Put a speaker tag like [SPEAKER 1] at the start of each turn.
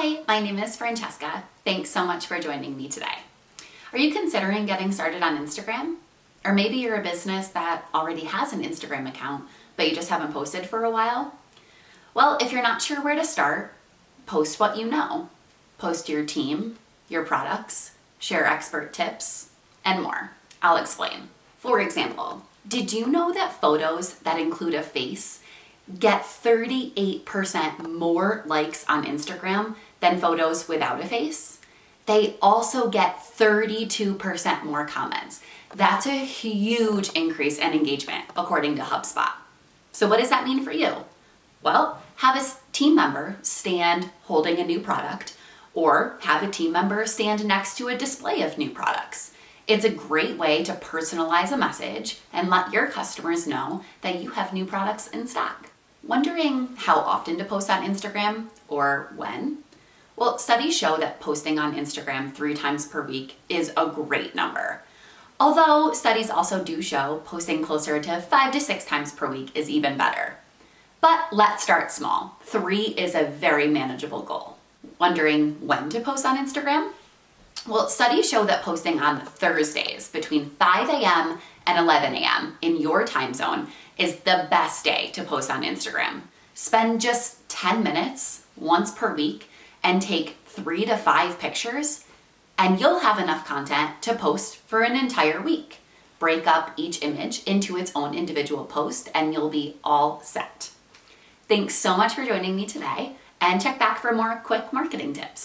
[SPEAKER 1] Hi, my name is Francesca. Thanks so much for joining me today. Are you considering getting started on Instagram? Or maybe you're a business that already has an Instagram account, but you just haven't posted for a while? Well, if you're not sure where to start, post what you know. Post your team, your products, share expert tips, and more. I'll explain. For example, did you know that photos that include a face get 38% more likes on Instagram than photos without a face? They also get 32% more comments. That's a huge increase in engagement, according to HubSpot. So what does that mean for you? Well, have a team member stand holding a new product, or have a team member stand next to a display of new products. It's a great way to personalize a message and let your customers know that you have new products in stock. Wondering how often to post on Instagram or when? Well, studies show that posting on Instagram 3 times per week is a great number. Although studies also do show posting closer to 5 to 6 times per week is even better. But let's start small. 3 is a very manageable goal. Wondering when to post on Instagram? Well, studies show that posting on Thursdays between 5 a.m. and 11 a.m. in your time zone is the best day to post on Instagram. Spend just 10 minutes once per week and take 3 to 5 pictures, and you'll have enough content to post for an entire week. Break up each image into its own individual post and you'll be all set. Thanks so much for joining me today, and check back for more quick marketing tips.